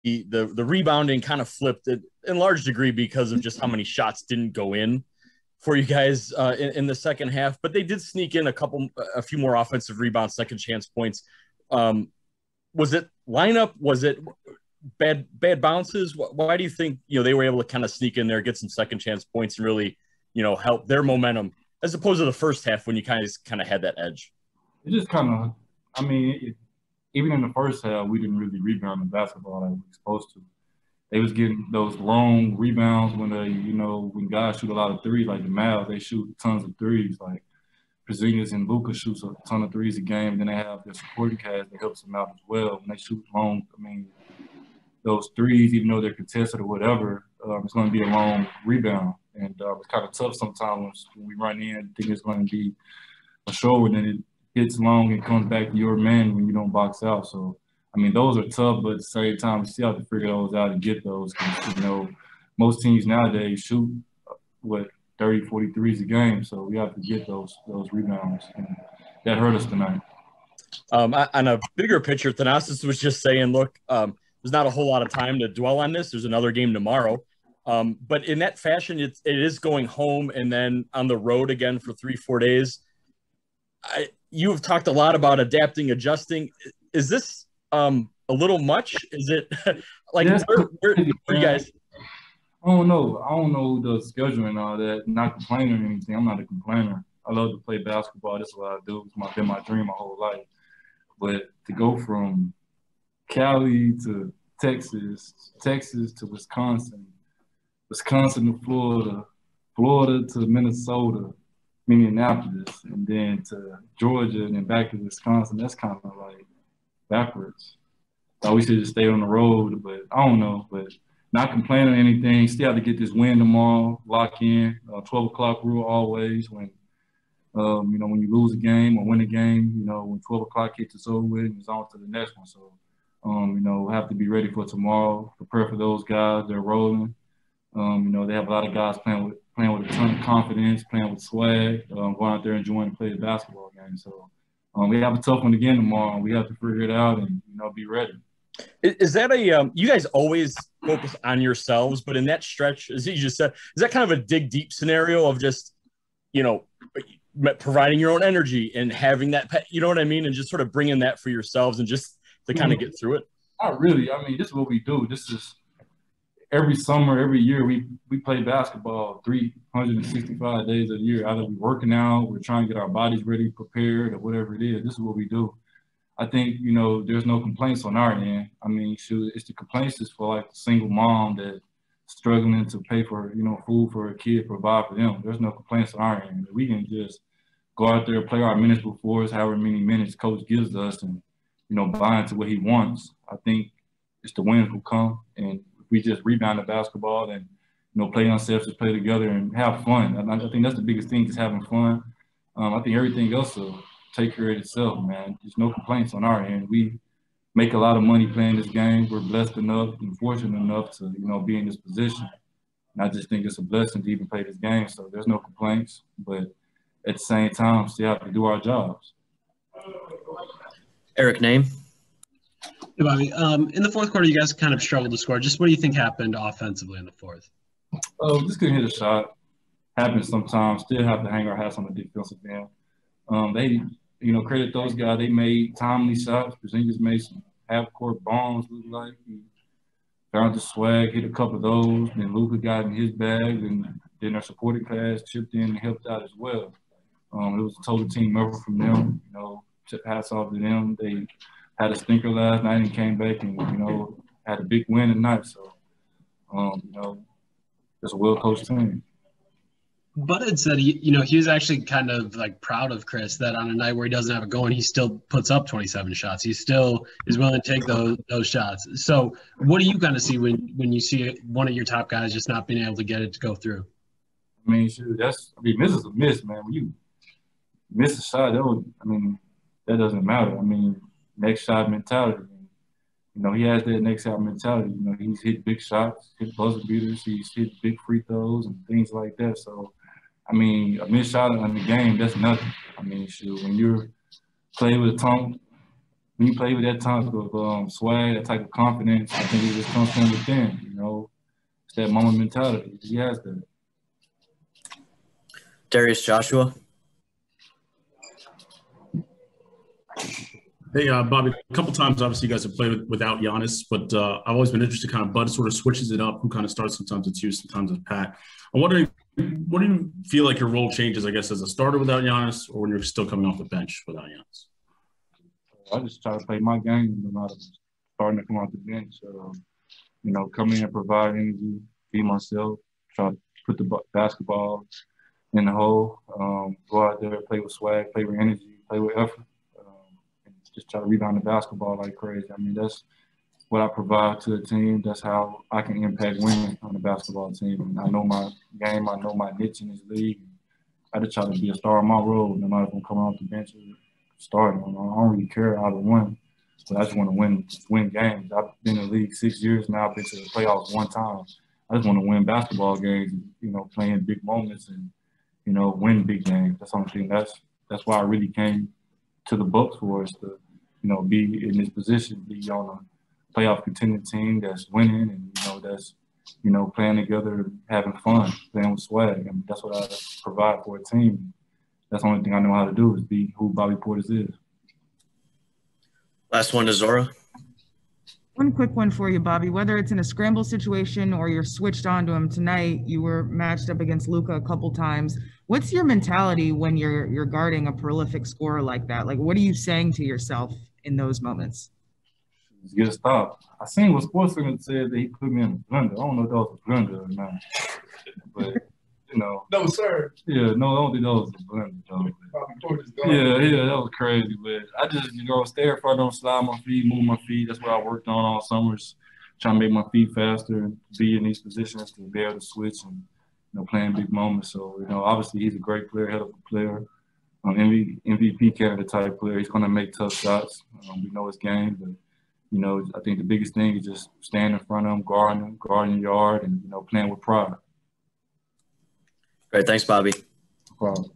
the rebounding kind of flipped it in large degree because of just how many shots didn't go in for you guys in the second half, but they did sneak in a few more offensive rebounds, second chance points. Was it lineup? Was it bad bounces? Why do you think, they were able to kind of sneak in there, get some second chance points and really, help their momentum as opposed to the first half when you kind of had that edge? It just even in the first half, we didn't really rebound the basketball like we were supposed to. They was getting those long rebounds when when guys shoot a lot of threes, like the Mavs, they shoot tons of threes. Like Porzingis and Luka shoots a ton of threes a game, and then they have their supporting cast that helps them out as well. When they shoot long, those threes, even though they're contested or whatever, it's going to be a long rebound. And it's kind of tough sometimes when we run in, think it's going to be a short, and then it hits long and comes back to your man when you don't box out. So, those are tough, but at the same time, you still have to figure those out and get those. Most teams nowadays shoot, 30, 40 threes a game. So we have to get those rebounds. And that hurt us tonight. On a bigger picture, Thanasis was just saying, look, there's not a whole lot of time to dwell on this. There's another game tomorrow. But in that fashion, it is going home and then on the road again for 3-4 days. You have talked a lot about adapting, adjusting. Is this a little much? Is it like where you guys? I don't know the schedule and all that. Not complaining or anything. I'm not a complainer. I love to play basketball. That's what I do. It's been my dream my whole life. But to go from Cali to Texas to Wisconsin, Wisconsin to Florida, Florida to Minnesota, Minneapolis, and then to Georgia, and then back to Wisconsin, that's kind of like backwards. So we should just stay on the road, but I don't know. But not complaining or anything. Still have to get this win tomorrow, lock in. 12 o'clock rule always when, when you lose a game or win a game, when 12 o'clock hits, it's over with, it's on to the next one. So, have to be ready for tomorrow, prepare for those guys. They're rolling. They have a lot of guys playing with a ton of confidence, playing with swag, going out there enjoying and play the basketball game. So we have a tough one again tomorrow. We have to figure it out and, be ready. Is that you guys always focus on yourselves, but in that stretch, as you just said, is that kind of a dig deep scenario of just, providing your own energy and having that, you know what I mean? And just sort of bringing that for yourselves and just to kind of get through it? Not really. This is what we do. This is every summer, every year, we play basketball 365 days a year. Either we're working out, we're trying to get our bodies ready, prepared, or whatever it is. This is what we do. I think, there's no complaints on our end. It's the complaints is for like the single mom that's struggling to pay for, food for a kid, provide for them. There's no complaints on our end. We can just go out there, play our minutes before us, however many minutes coach gives us, and, buy into what he wants. I think it's the wins will come. And if we just rebound the basketball and, play unselfish, play together and have fun. I think that's the biggest thing, just having fun. I think everything else will take care of itself, man. There's no complaints on our end. We make a lot of money playing this game. We're blessed enough and fortunate enough to, be in this position. And I just think it's a blessing to even play this game. So there's no complaints, but at the same time, still have to do our jobs. Eric, name? Hey, Bobby. In the fourth quarter, you guys kind of struggled to score. Just what do you think happened offensively in the fourth? Just couldn't hit a shot. Happens sometimes. Still have to hang our hats on the defensive end. They, credit those guys. They made timely shots. Porzingis made some half-court bombs, look like. He found the swag, hit a couple of those. Then Luka got in his bag, and then our supporting class chipped in and helped out as well. It was a total team effort from them. Hats off to them. They had a stinker last night and came back and, had a big win tonight. So, it's a well-coached team. Bud had said he was actually kind of like proud of Chris that on a night where he doesn't have it going, he still puts up 27 shots. He still is willing to take those shots. So what do you kind of see when you see one of your top guys just not being able to get it to go through? Miss is a miss, man. When you miss a shot, that doesn't matter. Next shot mentality. He has that next shot mentality. He's hit big shots, hit buzzer beaters, he's hit big free throws and things like that. So, a missed shot in the game, that's nothing. When you're playing with a when you play with that type of swag, that type of confidence, I think it just comes from within, you know. It's that moment mentality. He has that. Darius Joshua. Hey, Bobby, a couple times, obviously, you guys have played without Giannis, but I've always been interested kind of Bud sort of switches it up, who kind of starts. Sometimes it's you, sometimes it's Pat. I'm wondering, what do you feel like your role changes, I guess, as a starter without Giannis or when you're still coming off the bench without Giannis? I just try to play my game, no matter starting to come off the bench. You know, come in and provide energy, be myself, try to put the basketball in the hole, go out there, play with swag, play with energy, play with effort. Just try to rebound the basketball like crazy. I mean, that's what I provide to the team. That's how I can impact winning on the basketball team. And I know my game. I know my niche in this league. I just try to be a star in my role, no matter if I'm coming off the bench or starting. I don't really care how to win, but I just want to win games. I've been in the league 6 years now. I've been to the playoffs one time. I just want to win basketball games, you know, playing big moments and, you know, win big games. That's the only thing. That's why I really came to the Bucks for, is to, you know, be in this position, be on a playoff contending team that's winning and, you know, that's, you know, playing together, having fun, playing with swag. I mean, that's what I provide for a team. That's the only thing I know how to do, is be who Bobby Portis is. Last one to Zora. One quick one for you, Bobby. Whether it's in a scramble situation or you're switched on to him tonight, you were matched up against Luka a couple times. What's your mentality when you're guarding a prolific scorer like that? Like, what are you saying to yourself in those moments? Just get a stop. I seen what SportsCenter said that he put me in a blender. I don't know if that was a blender or not, but you know. No, sir. Yeah, no, I don't think that was a blender, though. Yeah, that was crazy. But I just, you know, stay in front of him, slide my feet, move my feet. That's what I worked on all summers, trying to make my feet faster and be in these positions to be able to switch and, you know, playing big moments. So, you know, obviously he's a great player, hell of a player, MVP candidate type player. He's going to make tough shots. We know his game, but, you know, I think the biggest thing is just staying in front of him, guarding the yard, and, you know, playing with pride. Great. Thanks, Bobby. No problem.